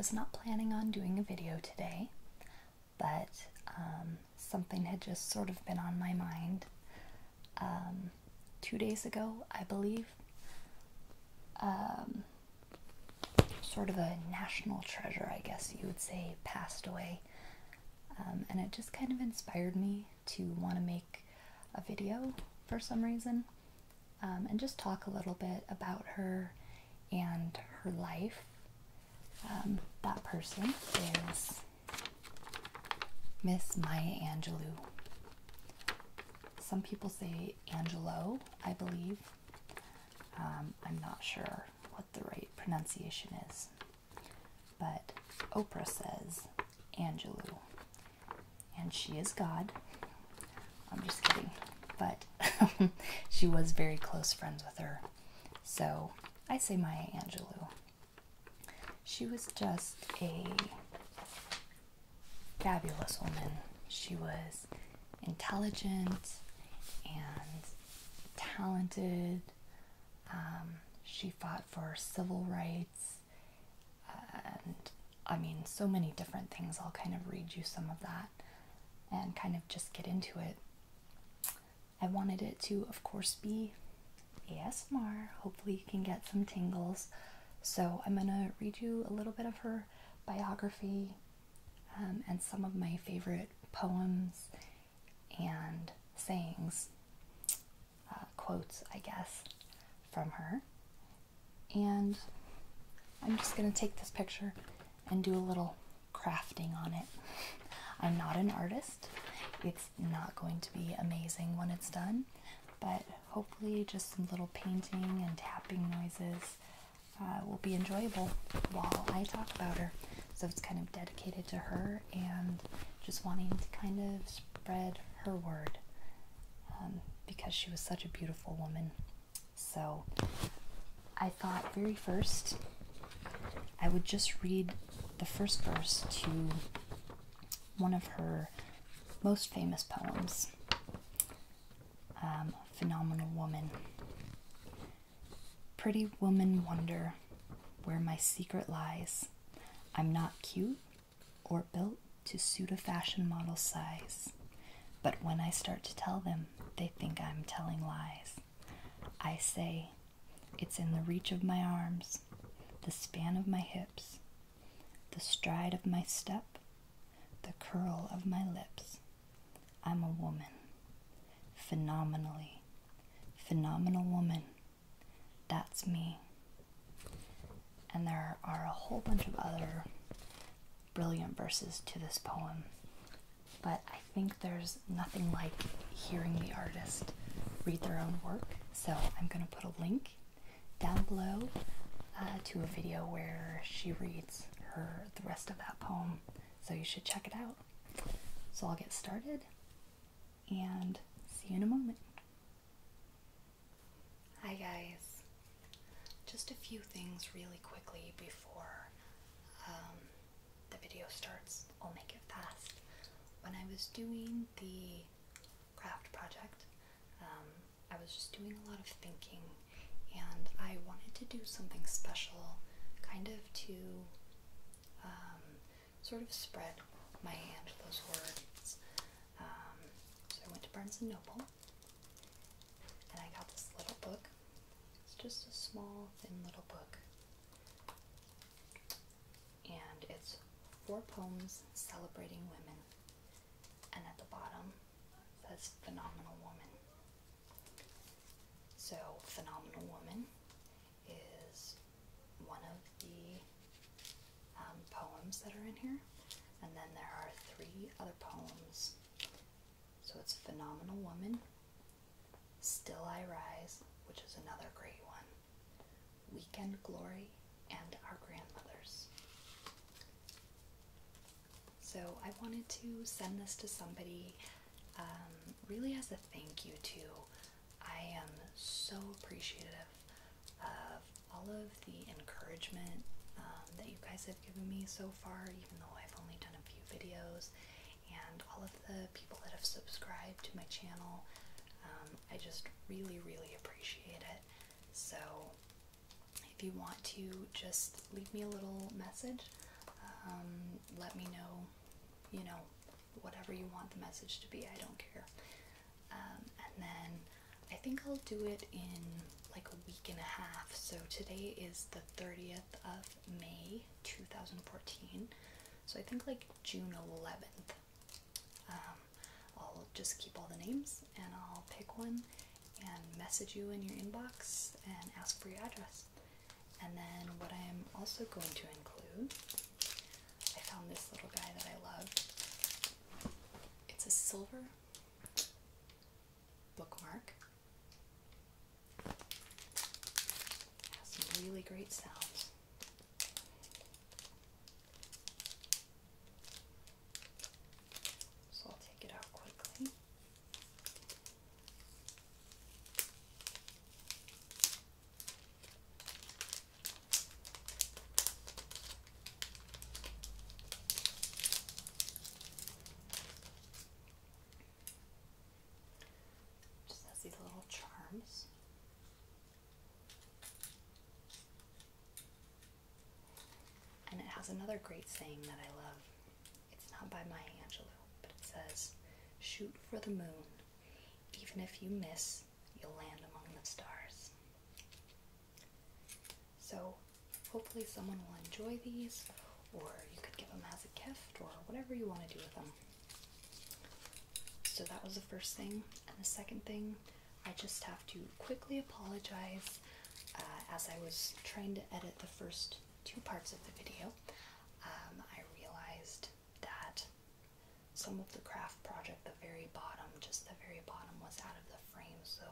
was not planning on doing a video today, but something had just sort of been on my mind. 2 days ago, I believe, sort of a national treasure, I guess you would say, passed away. And it just kind of inspired me to want to make a video for some reason, and just talk a little bit about her and her life. That person is Miss Maya Angelou. Some people say Angelou, I believe. I'm not sure what the right pronunciation is, but Oprah says Angelou, and she is God. I'm just kidding, but she was very close friends with her, so I say Maya Angelou. She was just a fabulous woman. She was intelligent and talented. She fought for civil rights, and I mean, so many different things. I'll kind of read you some of that and kind of just get into it. I wanted it to, of course, be ASMR. Hopefully you can get some tingles. So I'm going to read you a little bit of her biography, and some of my favorite poems and sayings, quotes, I guess, from her. And I'm just going to take this picture and do a little crafting on it. I'm not an artist. It's not going to be amazing when it's done, but hopefully just some little painting and tapping noises will be enjoyable while I talk about her. So it's kind of dedicated to her and just wanting to kind of spread her word, because she was such a beautiful woman. So I thought very first I would just read the first verse to one of her most famous poems, Phenomenal Woman. Pretty woman, wonder where my secret lies. I'm not cute or built to suit a fashion model's size, but when I start to tell them, they think I'm telling lies. I say, it's in the reach of my arms, the span of my hips, the stride of my step, the curl of my lips. I'm a woman. Phenomenally. Phenomenal woman. That's me. And there are a whole bunch of other brilliant verses to this poem, but I think there's nothing like hearing the artist read their own work. So I'm going to put a link down below to a video where she reads the rest of that poem, so you should check it out. So I'll get started and see you in a moment. Hi guys, just a few things really quickly before the video starts. I'll make it fast. When I was doing the craft project, I was just doing a lot of thinking, and I wanted to do something special, kind of to sort of spread Maya Angelou's words. So I went to Barnes & Noble, and I got this little book. It's just a small, thin little book, and it's 4 poems celebrating women, and at the bottom it says Phenomenal Woman. So Phenomenal Woman is one of the poems that are in here, and then there are 3 other poems. So it's Phenomenal Woman, Still I Rise, which is another great one, Weekend Glory, and Our Grandmothers. So I wanted to send this to somebody, really as a thank you to. I am so appreciative of all of the encouragement that you guys have given me so far, even though I've only done a few videos, and all of the people that have subscribed to my channel. I just really, really appreciate it. So if you want to just leave me a little message, Let me know, whatever you want the message to be. I don't care. And then I think I'll do it in like a week and a half. So today is the 30th of May 2014. So I think like June 11th. I'll just keep all the names and I'll pick one and message you in your inbox and ask for your address. And then what I am also going to include, I found this little guy that I loved. It's a silver bookmark. It has some really great sounds. So I'll take it out quickly. These little charms. And it has another great saying that I love. It's not by Maya Angelou, but it says, "Shoot for the moon. Even if you miss, you'll land among the stars." So hopefully someone will enjoy these, or you could give them as a gift, or whatever you want to do with them. So that was the first thing. And the second thing, I just have to quickly apologize. As I was trying to edit the first two parts of the video, I realized that some of the craft project, the very bottom, just the very bottom, was out of the frame, so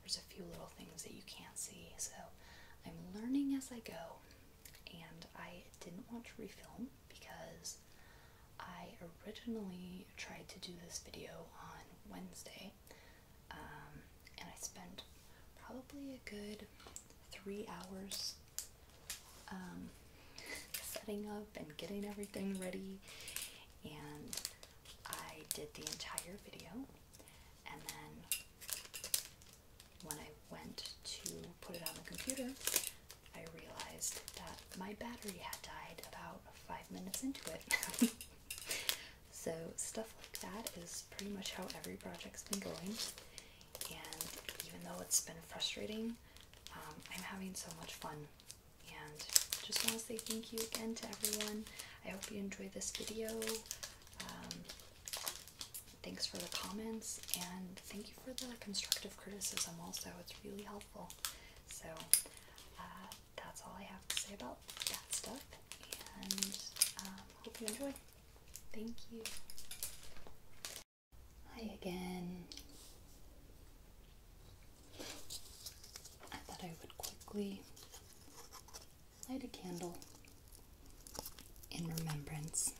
there's a few little things that you can't see. So I'm learning as I go, and I didn't want to refilm because I originally tried to do this video on Wednesday, and I spent probably a good 3 hours setting up and getting everything ready, and I did the entire video, and then when I went to put it on the computer, I realized that my battery had died about 5 minutes into it. So stuff like that is pretty much how every project's been going, and even though it's been frustrating, I'm having so much fun, and just want to say thank you again to everyone. I hope you enjoyed this video. Thanks for the comments, and thank you for the constructive criticism also. It's really helpful. So that's all I have to say about that stuff, and hope you enjoy. Thank you. Hi again. I thought I would quickly light a candle in remembrance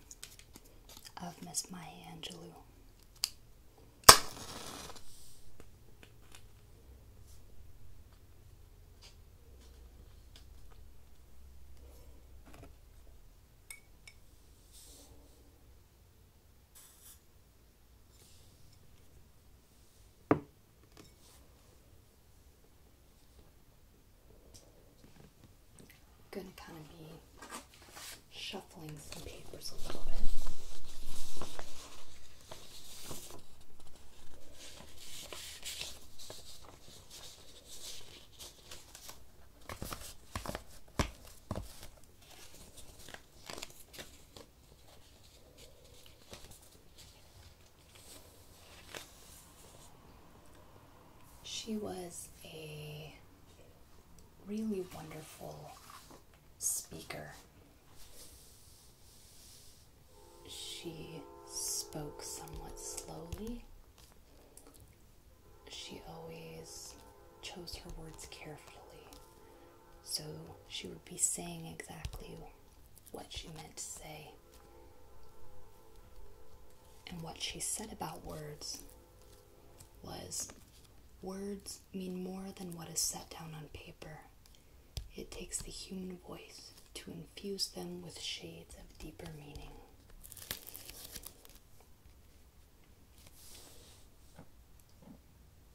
of Miss Maya Angelou. Gonna kind of be shuffling some papers a little bit. She was a really wonderful speaker. She spoke somewhat slowly. She always chose her words carefully, so she would be saying exactly what she meant to say. And what she said about words was, words mean more than what is set down on paper. It takes the human voice to infuse them with shades of deeper meaning.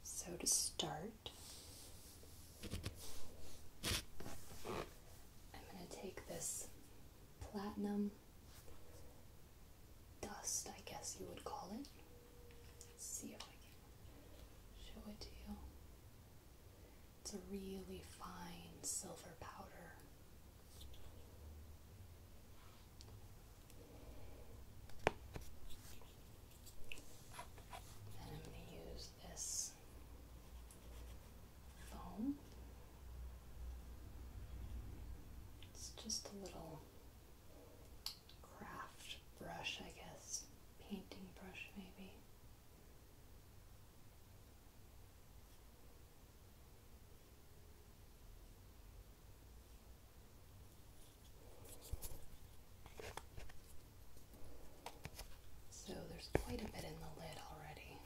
So to start, I'm going to take this platinum a really fine silver powder. And I'm going to use this foam. It's just a little craft brush, I guess. Painting brush, maybe. So there's quite a bit in the lid already.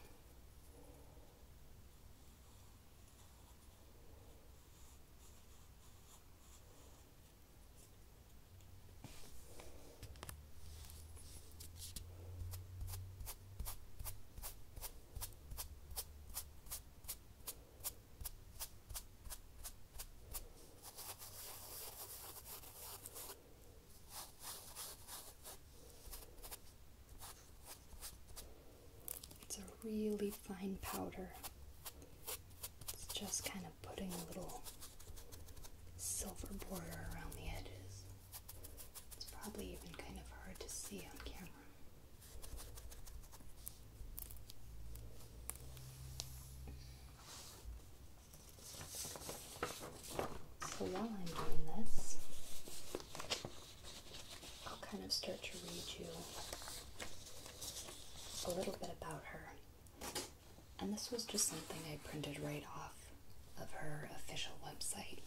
It's a really fine powder. It's just kind of putting a little silver border around the edges. It's probably even kind of hard to see on camera. So while I'm doing this, I'll kind of start to read you a little bit about her. And this was just something I printed right off of her official website.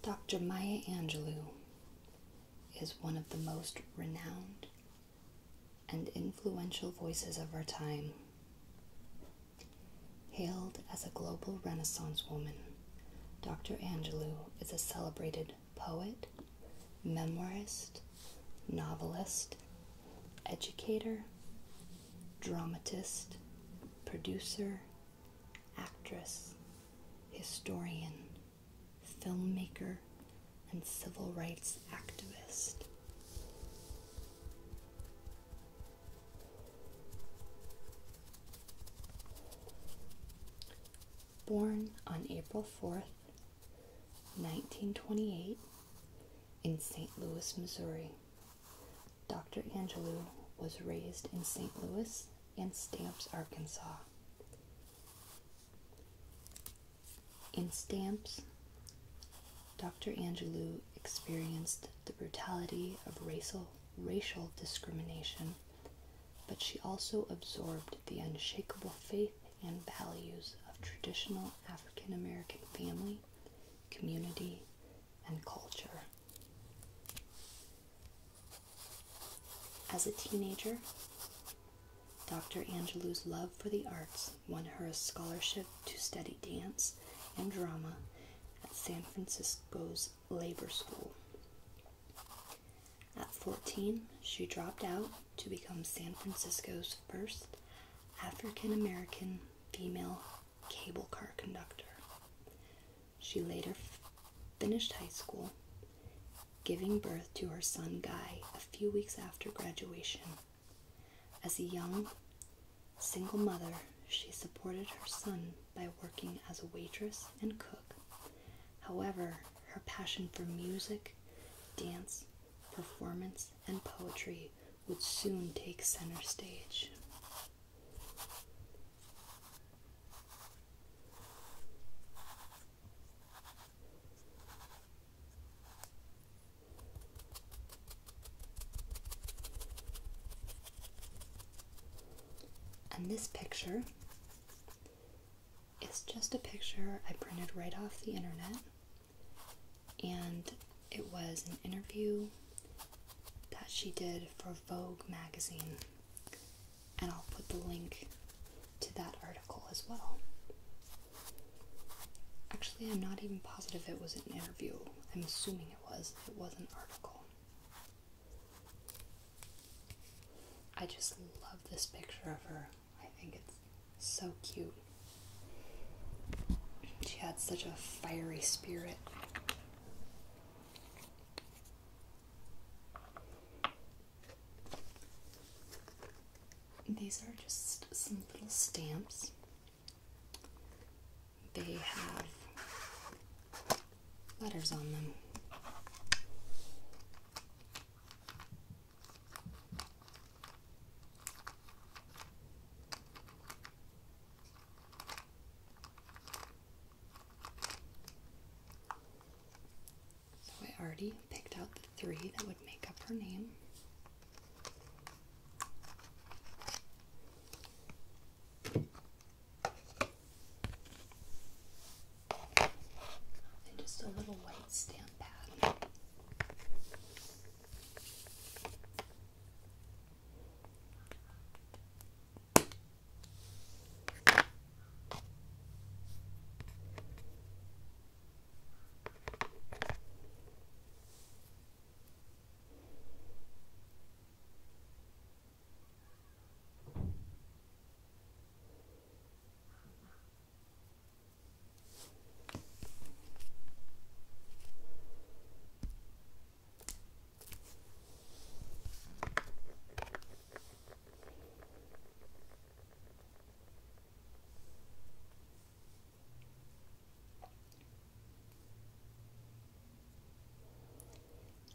Dr. Maya Angelou is one of the most renowned and influential voices of our time. Hailed as a global Renaissance woman, Dr. Angelou is a celebrated poet, memoirist, novelist, educator, dramatist, producer, actress, historian, filmmaker, and civil rights activist. Born on April 4th, 1928, in St. Louis, Missouri, Dr. Angelou was raised in St. Louis and Stamps, Arkansas. In Stamps, Dr. Angelou experienced the brutality of racial discrimination, but she also absorbed the unshakable faith and values of traditional African American family, community, and culture. As a teenager, Dr. Angelou's love for the arts won her a scholarship to study dance and drama at San Francisco's Labor School. At 14, she dropped out to become San Francisco's first African American female cable car conductor. She later finished high school, giving birth to her son Guy a few weeks after graduation. As a young, single mother, she supported her son by working as a waitress and cook. However, her passion for music, dance, performance, and poetry would soon take center stage. And this picture is just a picture I printed right off the internet, and it was an interview that she did for Vogue magazine, and I'll put the link to that article as well. Actually, I'm not even positive it was an interview. I'm assuming it was. It was an article. I just love this picture of her. I think it's so cute. She had such a fiery spirit. These are just some little stamps. They have letters on them. So I already picked out the 3 that would make up her name. A little white stamp pad.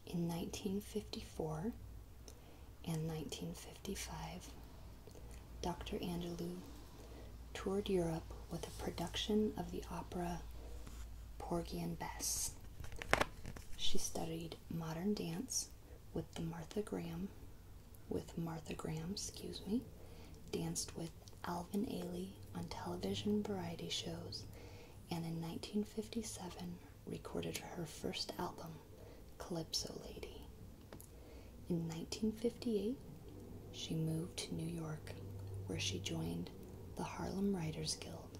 In 1954 and 1955, Dr. Angelou toured Europe with a production of the opera Porgy and Bess. She studied modern dance with Martha Graham, danced with Alvin Ailey on television variety shows, and in 1957 recorded her first album, Calypso Lady. In 1958, she moved to New York, where she joined the Harlem Writers Guild,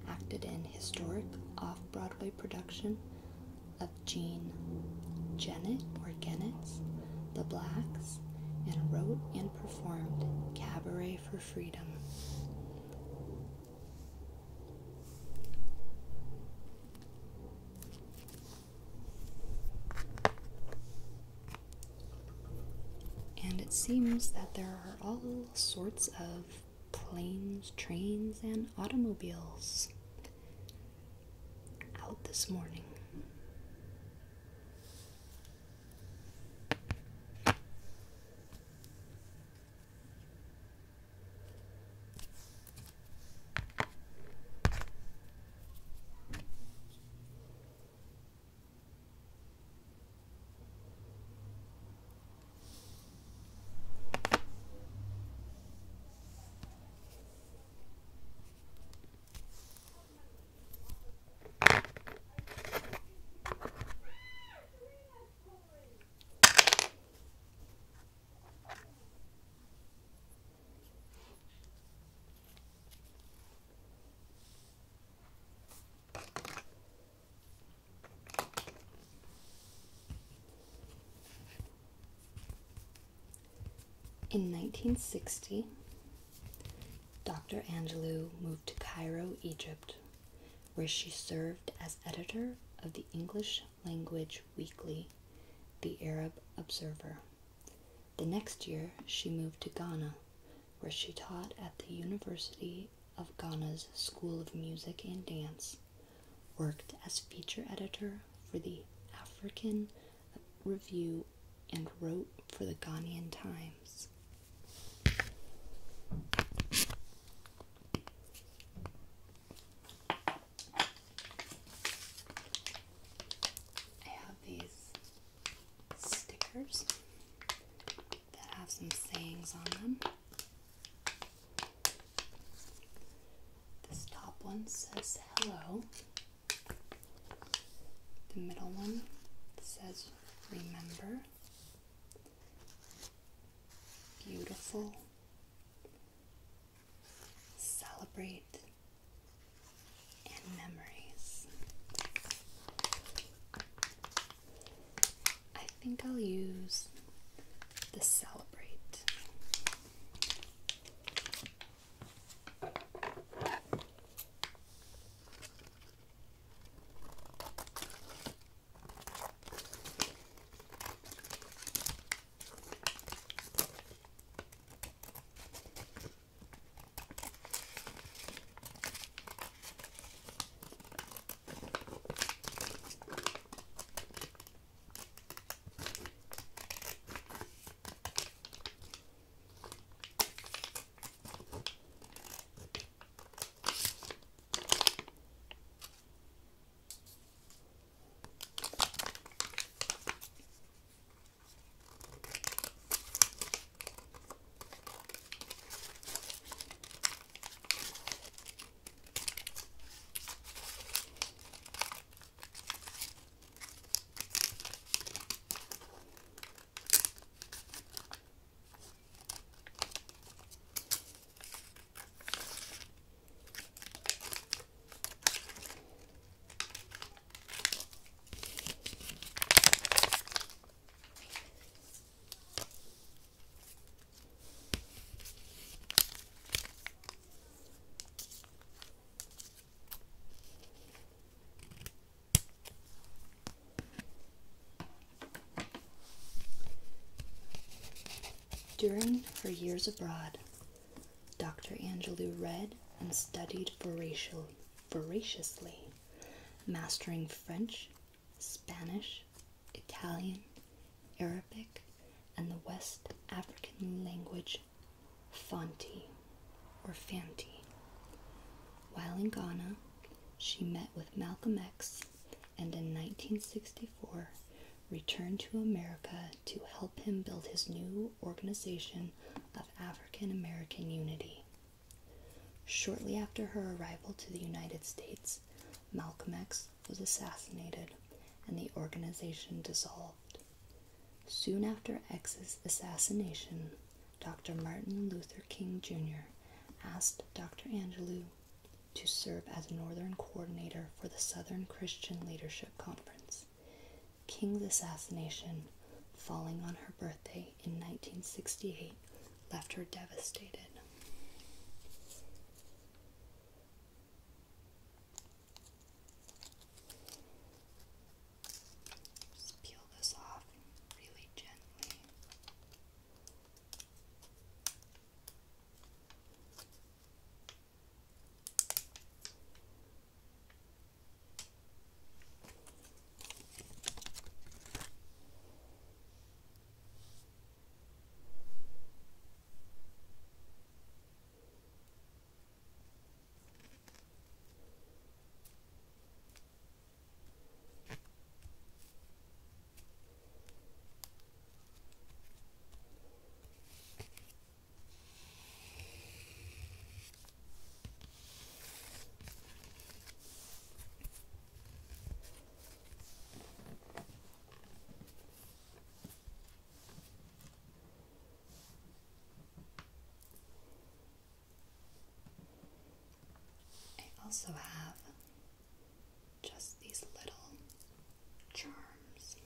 acted in historic off-Broadway production of Janet or Gennett's The Blacks, and wrote and performed Cabaret for Freedom. And it seems that there are all sorts of planes, trains, and automobiles out this morning. In 1960, Dr. Angelou moved to Cairo, Egypt, where she served as editor of the English language weekly, The Arab Observer. The next year, she moved to Ghana, where she taught at the University of Ghana's School of Music and Dance, worked as feature editor for the African Review, and wrote for the Ghanaian Times. I have these stickers that have some sayings on them. This top one says hello. The middle one says remember. Beautiful. Celebrate. And memories. I think I'll use the celebrate. During her years abroad, Dr. Angelou read and studied voraciously, mastering French, Spanish, Italian, Arabic, and the West African language Fanti. While in Ghana, she met with Malcolm X and in 1964 returned to America to help him build his new organization of African American Unity. Shortly after her arrival to the United States, Malcolm X was assassinated and the organization dissolved. Soon after X's assassination, Dr. Martin Luther King Jr. asked Dr. Angelou to serve as Northern Coordinator for the Southern Christian Leadership Conference. King's assassination, falling on her birthday in 1968, left her devastated. Just peel this off really gently. Also have just these little charms.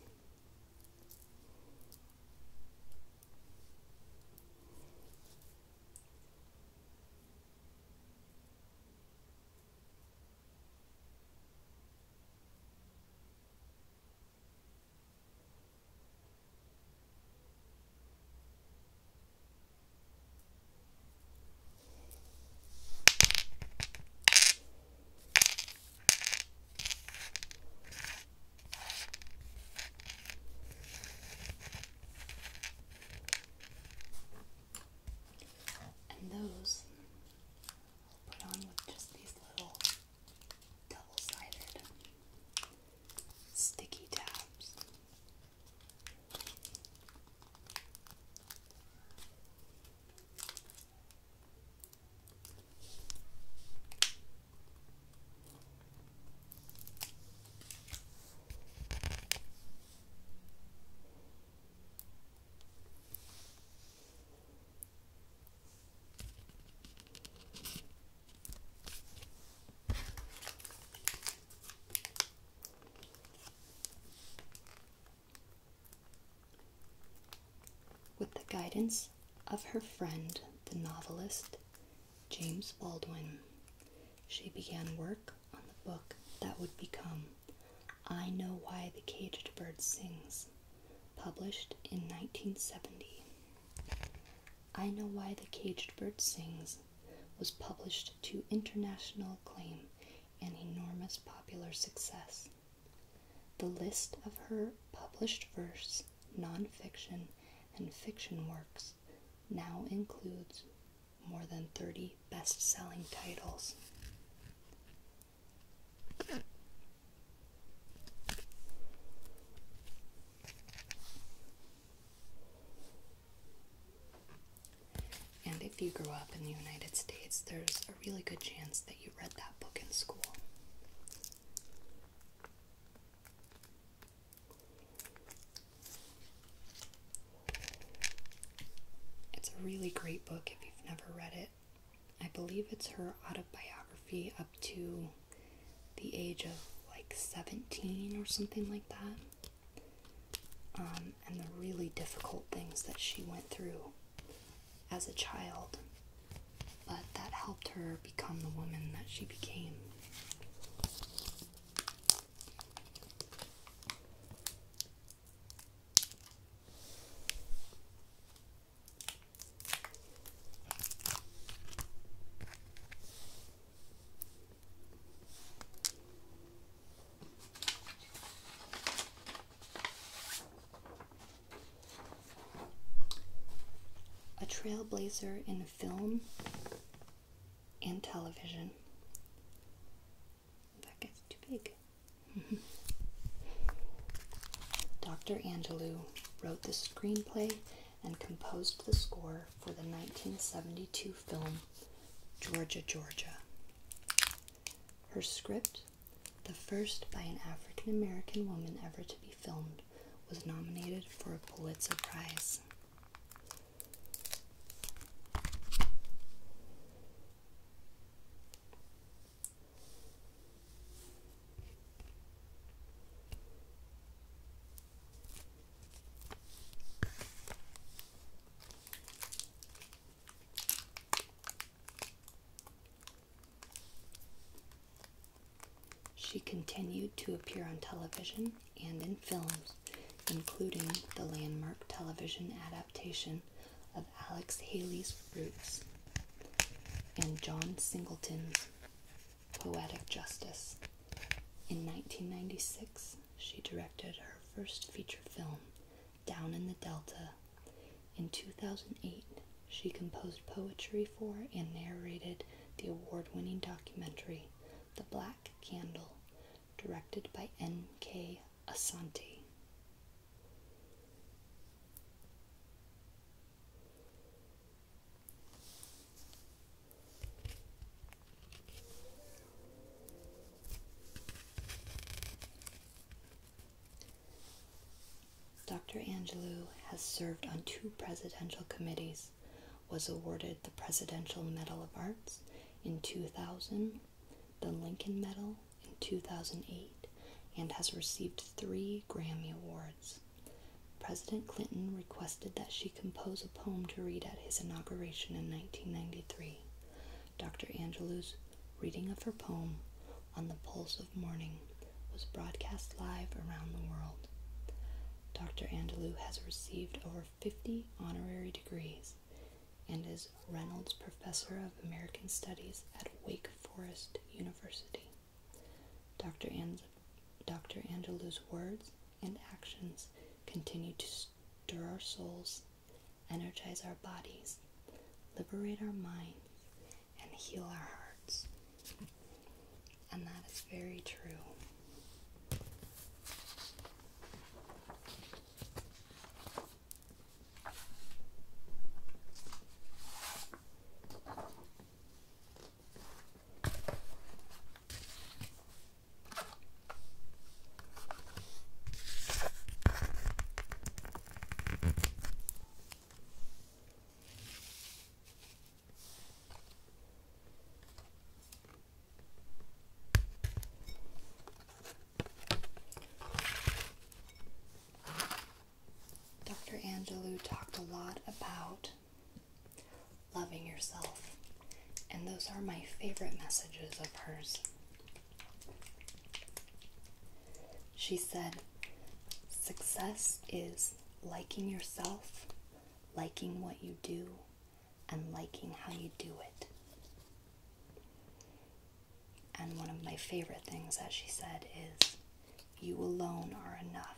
Those I'll put on with just these little double-sided sticky tabs. With the guidance of her friend, the novelist James Baldwin, she began work on the book that would become I Know Why the Caged Bird Sings, published in 1970. I Know Why the Caged Bird Sings was published to international acclaim and enormous popular success. The list of her published verse, nonfiction, and fiction works now includes more than 30 best-selling titles. And if you grew up in the United States, there's a really good chance that you read that book in school. It's a really great book if you've never read it. I believe it's her autobiography up to the age of like 17 or something like that. And the really difficult things that she went through as a child, but that helped her become the woman that she became. trailblazer in film and television. That gets too big. Dr. Angelou wrote the screenplay and composed the score for the 1972 film Georgia, Georgia. Her script, the first by an African American woman ever to be filmed, was nominated for a Pulitzer Prize. She continued to appear on television and in films, including the landmark television adaptation of Alex Haley's Roots and John Singleton's Poetic Justice. In 1996, she directed her first feature film, Down in the Delta. In 2008, she composed poetry for and narrated the award-winning documentary, The Black Candle, directed by N.K. Asante. Dr. Angelou has served on 2 presidential committees, was awarded the Presidential Medal of Arts in 2000, the Lincoln Medal in 2008, and has received 3 Grammy Awards. President Clinton requested that she compose a poem to read at his inauguration in 1993. Dr. Angelou's reading of her poem, On the Pulse of Morning, was broadcast live around the world. Dr. Angelou has received over 50 honorary degrees and is Reynolds Professor of American Studies at Wake Forest University. Dr. Angelou's words and actions continue to stir our souls, energize our bodies, liberate our minds, and heal our hearts. And that is very true. Angelou talked a lot about loving yourself, and those are my favorite messages of hers. She said, "Success is liking yourself, liking what you do, and liking how you do it." And one of my favorite things that she said is, "You alone are enough.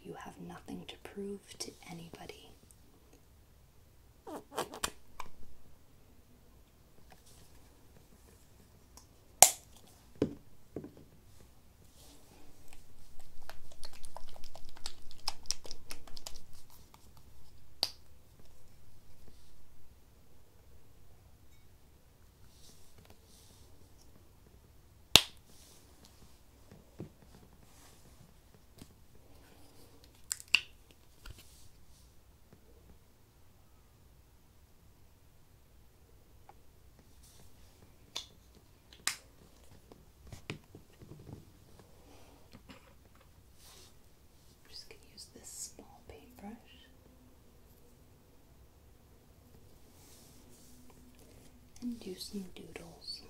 You have nothing to prove to anybody." And do some doodles.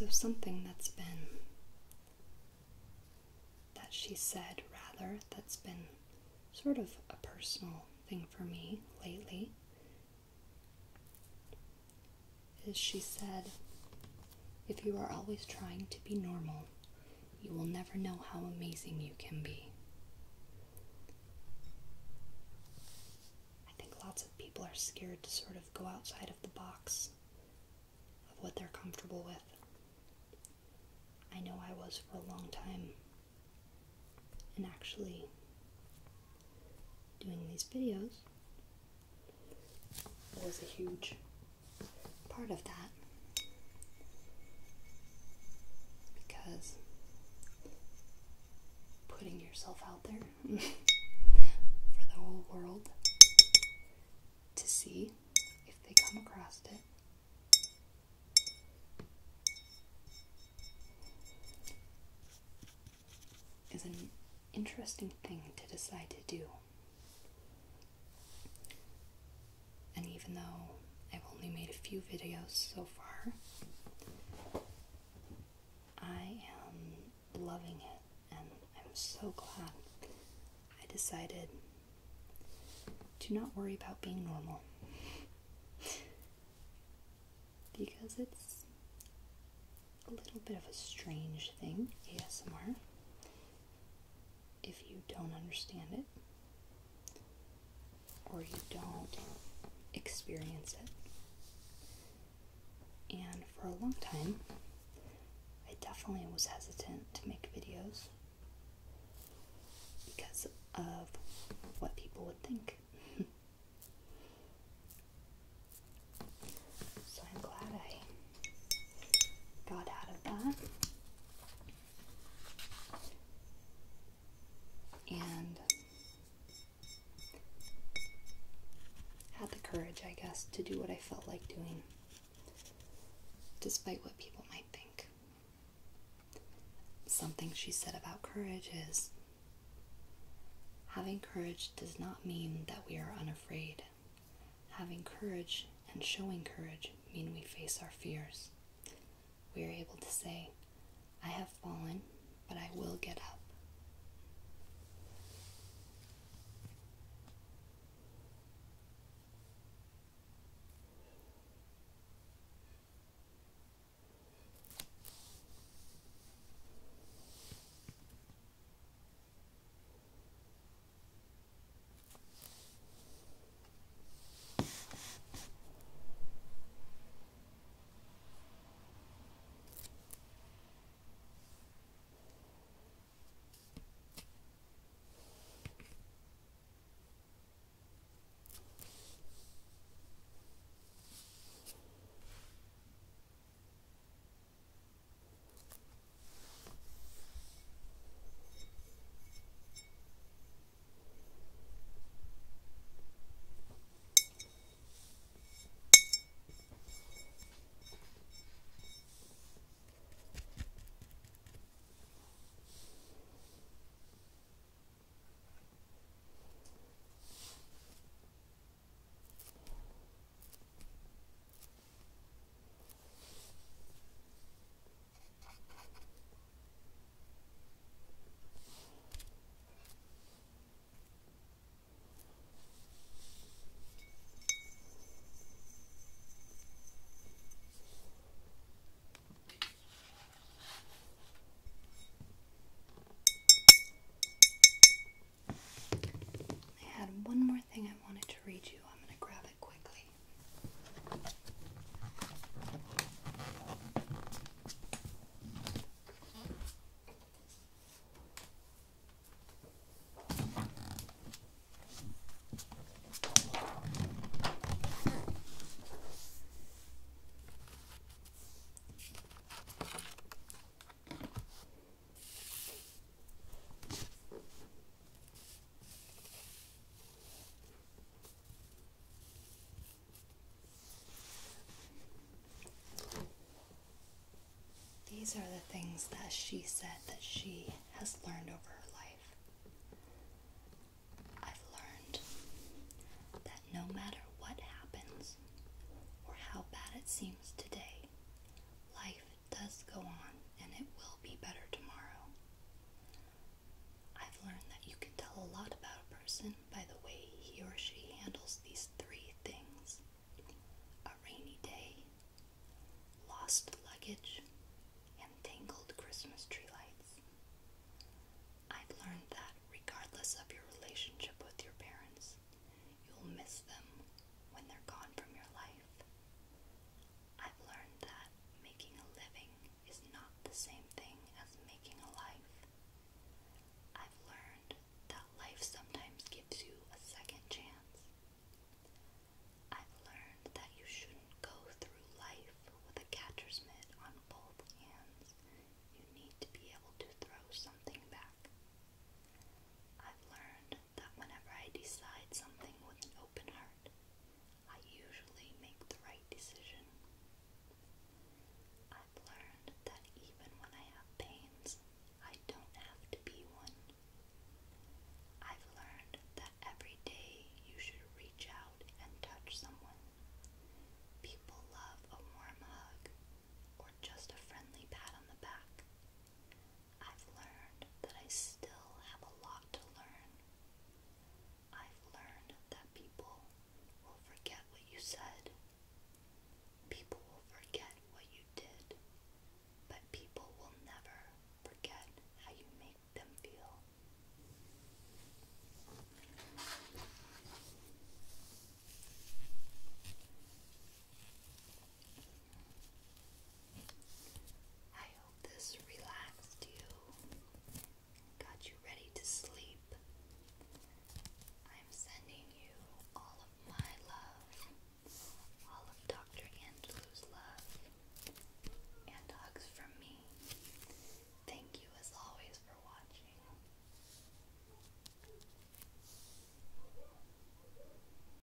So something that she said rather, that's been sort of a personal thing for me lately, is she said, if you are always trying to be normal, you will never know how amazing you can be. I think lots of people are scared to sort of go outside of the box of what they're comfortable with. I know I was for a long time, and actually doing these videos was a huge part of that, because putting yourself out there for the whole world to see if they come across it is an interesting thing to decide to do. And even though I've only made a few videos so far, I am loving it, and I'm so glad I decided to not worry about being normal, because it's a little bit of a strange thing, ASMR, if you don't understand it or you don't experience it. And for a long time, I definitely was hesitant to make videos because of what people would think. So I'm glad I got out of that and had the courage, I guess, to do what I felt like doing, despite what people might think. Something she said about courage is, having courage does not mean that we are unafraid. Having courage and showing courage mean we face our fears. We are able to say, I have fallen, but I will get up. One more thing I wanted to read you. I'm going to grab it quickly. These are the things that she said that she has